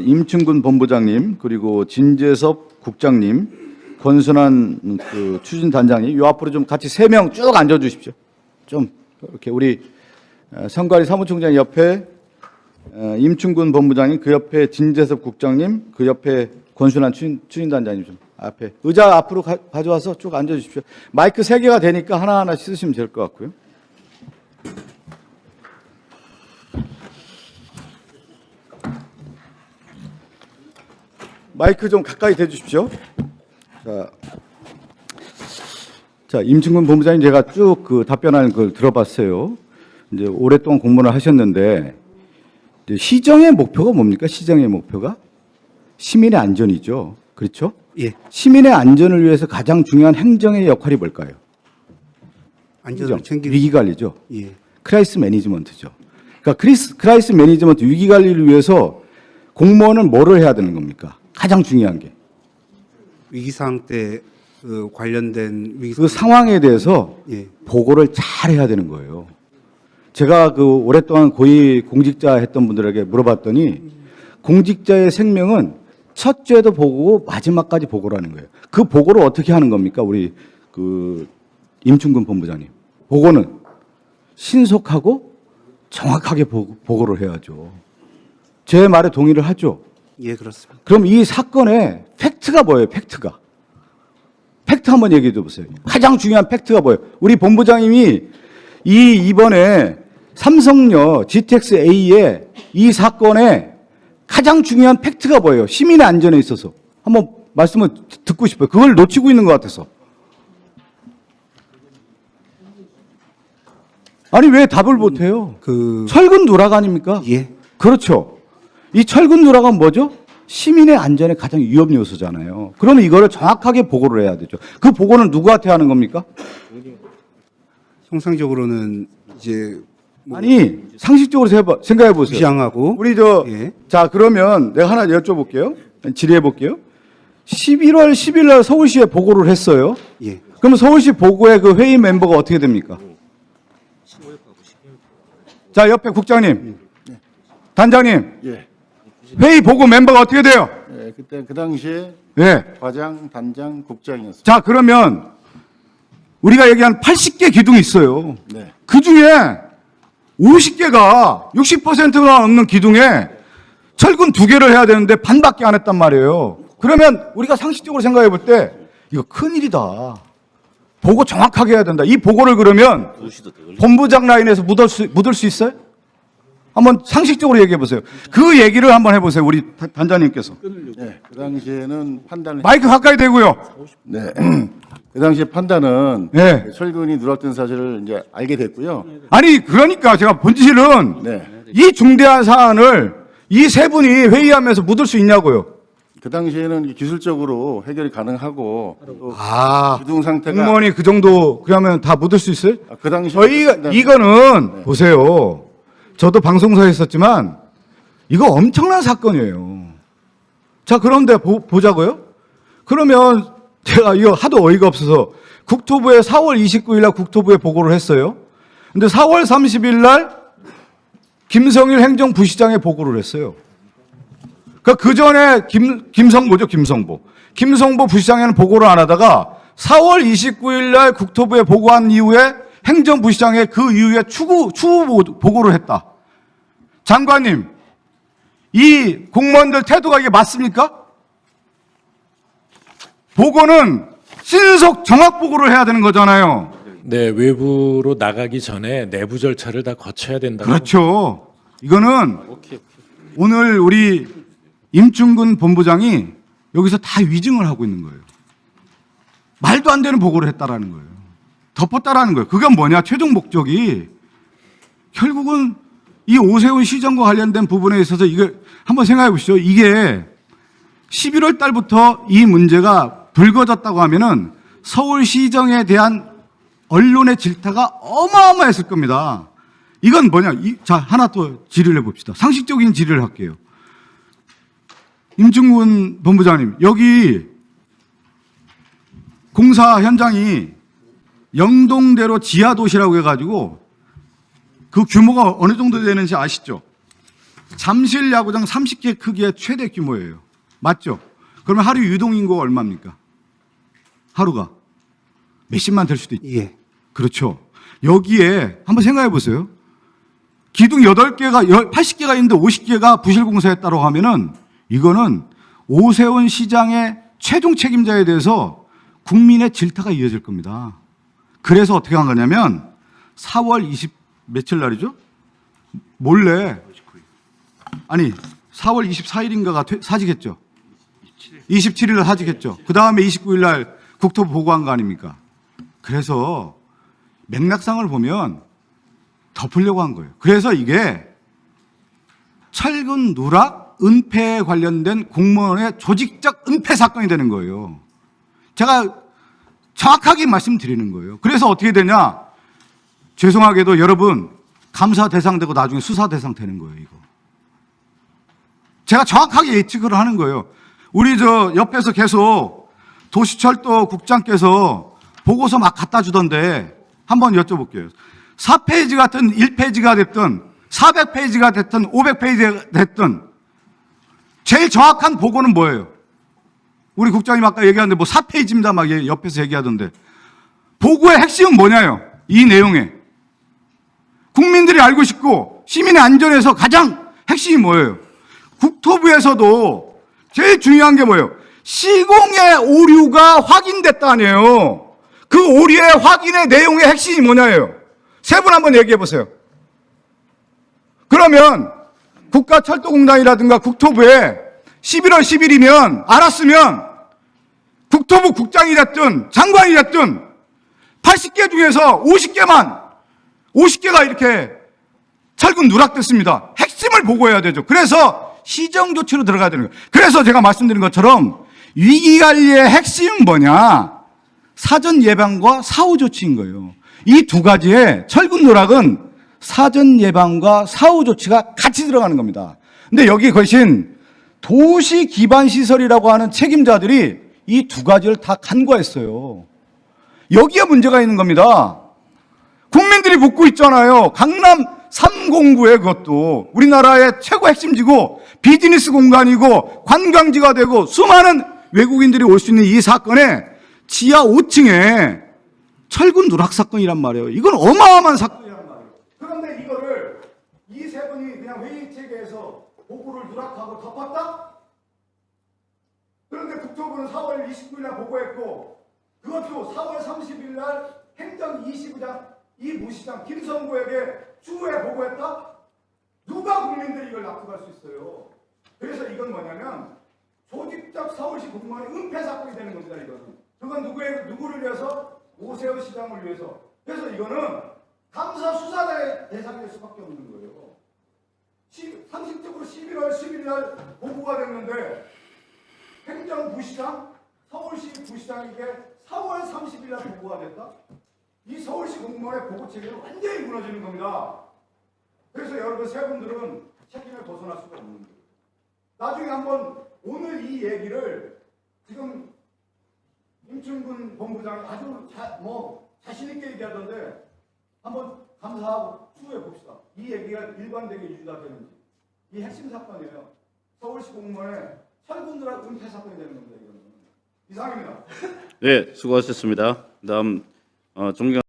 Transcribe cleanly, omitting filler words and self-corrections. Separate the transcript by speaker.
Speaker 1: 임충근 본부장님, 그리고 진재섭 국장님, 권순환 추진단장님, 요 앞으로 좀 같이 3명 쭉 앉아주십시오. 좀 이렇게 우리 선관위 사무총장 옆에 임충근 본부장님, 그 옆에 진재섭 국장님, 그 옆에 권순환 추진단장님 좀 앞에 의자 앞으로 가져와서 쭉 앉아주십시오. 마이크 3개가 되니까 하나하나씩 쓰시면 될 것 같고요. 마이크 좀 가까이 대주십시오. 자, 임충근 본부장님 제가 쭉 그 답변하는 걸 들어봤어요. 이제 오랫동안 공무원을 하셨는데 이제 시정의 목표가 뭡니까? 시정의 목표가 시민의 안전이죠. 그렇죠?
Speaker 2: 예.
Speaker 1: 시민의 안전을 위해서 가장 중요한 행정의 역할이 뭘까요?
Speaker 2: 안전을 챙기는
Speaker 1: 위기 관리죠.
Speaker 2: 예.
Speaker 1: 크라이시스 매니지먼트죠. 그러니까 크라이시스 매니지먼트 위기 관리를 위해서 공무원은 뭐를 해야 되는 겁니까? 가장 중요한 게.
Speaker 2: 위기 상황 때 그 관련된 위기
Speaker 1: 그 상황에 대해서
Speaker 2: 예.
Speaker 1: 보고를 잘 해야 되는 거예요. 제가 그 오랫동안 고위 공직자 했던 분들에게 물어봤더니 공직자의 생명은 첫째도 보고고 마지막까지 보고라는 거예요. 그 보고를 어떻게 하는 겁니까? 우리 그 임충근 본부장님. 보고는 신속하고 정확하게 보고를 해야죠. 제 말에 동의를 하죠.
Speaker 2: 예, 그렇습니다.
Speaker 1: 그럼 이 사건의 팩트가 뭐예요? 팩트 한번 얘기해 줘 보세요. 가장 중요한 팩트가 뭐예요? 우리 본부장님이 이번에 삼성역 GTX-A의 이 사건의 가장 중요한 팩트가 뭐예요? 시민의 안전에 있어서. 한번 말씀을 듣고 싶어요. 그걸 놓치고 있는 것 같아서. 아니, 왜 답을 못 해요? 철근 누락 아닙니까?
Speaker 2: 예.
Speaker 1: 그렇죠. 이 철근 누락은 뭐죠? 시민의 안전에 가장 위험 요소잖아요. 그러면 이거를 정확하게 보고를 해야 되죠. 그 보고는 누구한테 하는 겁니까?
Speaker 2: 통상적으로는 이제
Speaker 1: 아니, 상식적으로 생각해 보세요.
Speaker 2: 부장하고
Speaker 1: 우리
Speaker 2: 예.
Speaker 1: 자, 그러면 내가 하나 여쭤볼게요. 질의해 볼게요. 11월 10일 날 서울시에 보고를 했어요.
Speaker 2: 예.
Speaker 1: 그러면 서울시 보고의 그 회의 멤버가 어떻게 됩니까? 자, 옆에 국장님, 단장님,
Speaker 3: 예.
Speaker 1: 회의 보고 멤버가 어떻게 돼요?
Speaker 3: 예, 그때 그 당시에
Speaker 1: 예.
Speaker 3: 과장, 단장, 국장이었어요.
Speaker 1: 자, 그러면 우리가 얘기한 80개 기둥이 있어요.
Speaker 3: 네.
Speaker 1: 그 중에 50개가 60%가 넘는 기둥에 철근 2개를 해야 되는데 반밖에 안 했단 말이에요. 그러면 우리가 상식적으로 생각해 볼 때 이거 큰일이다. 보고 정확하게 해야 된다. 이 보고를 그러면 본부장 라인에서 묻을 수 있어요? 한번 상식적으로 얘기해 보세요. 그 얘기를 한번 해보세요. 우리 단장님께서.
Speaker 3: 네. 그 당시에는 판단을
Speaker 1: 마이크 가까이 대고요.
Speaker 3: 네. 그 당시에 판단은
Speaker 1: 네.
Speaker 3: 철근이 누락된 사실을 이제 알게 됐고요.
Speaker 1: 아니, 그러니까 제가 본질은
Speaker 3: 네.
Speaker 1: 이 중대한 사안을 이 세 분이 회의하면서 묻을 수 있냐고요.
Speaker 3: 그 당시에는 기술적으로 해결이 가능하고 또
Speaker 1: 아,
Speaker 3: 기둥 상태가
Speaker 1: 공무원이 그 정도 그러면 다 묻을 수 있어요?
Speaker 3: 그 당시
Speaker 1: 저희가 이거는 보세요. 저도 방송사에 있었지만 이거 엄청난 사건이에요. 자, 그런데 보자고요. 그러면 제가 이거 하도 어이가 없어서 국토부에 4월 29일 날 국토부에 보고를 했어요. 근데 4월 30일 날 김성일 행정부시장에 보고를 했어요. 그 전에 김성보죠, 김성보. 김성보 부시장에는 보고를 안 하다가 4월 29일 날 국토부에 보고한 이후에 행정부시장에 그 이후에 추후 보고를 했다. 장관님, 이 공무원들 태도가 이게 맞습니까? 보고는 신속 정확 보고를 해야 되는 거잖아요.
Speaker 4: 네, 외부로 나가기 전에 내부 절차를 다 거쳐야 된다고.
Speaker 1: 그렇죠. 이거는 오늘 우리 임충근 본부장이 여기서 다 위증을 하고 있는 거예요. 말도 안 되는 보고를 했다라는 거예요. 덮었다라는 거예요. 그게 뭐냐? 최종 목적이 결국은 이 오세훈 시정과 관련된 부분에 있어서 이걸 한번 생각해 보시죠. 이게 11월 달부터 이 문제가 불거졌다고 하면은 서울시정에 대한 언론의 질타가 어마어마했을 겁니다. 이건 뭐냐? 자, 하나 또 질의를 해봅시다. 상식적인 질의를 할게요. 임충근 본부장님, 여기 공사 현장이 영동대로 지하도시라고 해가지고 그 규모가 어느 정도 되는지 아시죠? 잠실 야구장 30개 크기의 최대 규모예요. 맞죠? 그러면 하루 유동인구가 얼마입니까? 하루가 몇십만 될 수도 있죠.
Speaker 2: 예.
Speaker 1: 그렇죠. 여기에 한번 생각해 보세요. 기둥 8개가 80개가 있는데 50개가 부실공사했다고 하면은 이거는 오세훈 시장의 최종 책임자에 대해서 국민의 질타가 이어질 겁니다. 그래서 어떻게 한 거냐면 4월 20 며칠 날이죠? 몰래 아니 4월 24일인가가 사직했죠. 27일 날 사직했죠. 그 다음에 29일 날 국토부 보고한 거 아닙니까? 그래서 맥락상을 보면 덮으려고 한 거예요. 그래서 이게 철근 누락 은폐에 관련된 공무원의 조직적 은폐 사건이 되는 거예요. 제가 정확하게 말씀드리는 거예요. 그래서 어떻게 되냐? 죄송하게도 여러분 감사 대상 되고 나중에 수사 대상 되는 거예요, 이거. 제가 정확하게 예측을 하는 거예요. 우리 저 옆에서 계속 도시철도 국장께서 보고서 막 갖다 주던데 한번 여쭤볼게요. 4페이지 같은 1페이지가 됐든 400페이지가 됐든 500페이지가 됐든 제일 정확한 보고는 뭐예요? 우리 국장님 아까 얘기하는데 뭐 4페이지입니다 막 옆에서 얘기하던데 보고의 핵심은 뭐냐요? 이 내용에 국민들이 알고 싶고 시민의 안전에서 가장 핵심이 뭐예요? 국토부에서도 제일 중요한 게 뭐예요? 시공의 오류가 확인됐다 아니에요. 그 오류의 확인의 내용의 핵심이 뭐냐예요. 세 분 한번 얘기해 보세요. 그러면 국가철도공단이라든가 국토부에 11월 10일이면 알았으면 국토부 국장이 됐든 장관이 됐든 80개 중에서 50개가 이렇게 철근 누락됐습니다. 핵심을 보고해야 되죠. 그래서 시정조치로 들어가야 되는 거예요. 그래서 제가 말씀드린 것처럼 위기관리의 핵심은 뭐냐? 사전 예방과 사후 조치인 거예요. 이 두 가지의 철근 누락은 사전 예방과 사후 조치가 같이 들어가는 겁니다. 근데 여기 계신 도시 기반 시설이라고 하는 책임자들이 이 두 가지를 다 간과했어요. 여기에 문제가 있는 겁니다. 국민들이 묻고 있잖아요. 강남 3공구에 그것도 우리나라의 최고 핵심지고 비즈니스 공간이고 관광지가 되고 수많은 외국인들이 올 수 있는 이 사건에 지하 5층에 철근 누락 사건이란 말이에요. 이건 어마어마한 사건이란 말이에요. 그런데 이거를 이 세 분이 그냥 회의 체계에서 보고를 누락하고 덮었다? 그런데 국토부는 4월 29일 날 보고했고 그것도 4월 30일 날 행정 2시부장 이무시장 김성구에게 추후에 보고했다? 누가 국민들이 이걸 납득할 수 있어요? 그래서 이건 뭐냐면 조직적 서울시 공무원의 은폐 사건이 되는 겁니다. 이거는. 그건 누구를 위해서? 오세훈 시장을 위해서. 그래서 이거는 감사 수사의 대상이 될 수밖에 없는 거예요. 상식적으로 11월 11일 날 보고가 됐는데 행정부시장, 서울시 부시장에게 4월 30일 날 보고가 됐다? 이 서울시 공무원의 보고 체계는 완전히 무너지는 겁니다. 그래서 여러분 세 분들은 책임을 벗어날 수가 없는 거예요. 나중에 한번 오늘 이 얘기를 지금 임충근 본부장이 아주 자신 있게 얘기하던데 한번 감사하고 추후에 봅시다. 이 얘기가 일관되게 유지가 되는지. 이 핵심 사건이에요. 서울시 공무원의 철근 누락 은폐 사건이 되는 겁니다. 이거는. 이상입니다.
Speaker 3: 네, 수고하셨습니다. 다음 존경.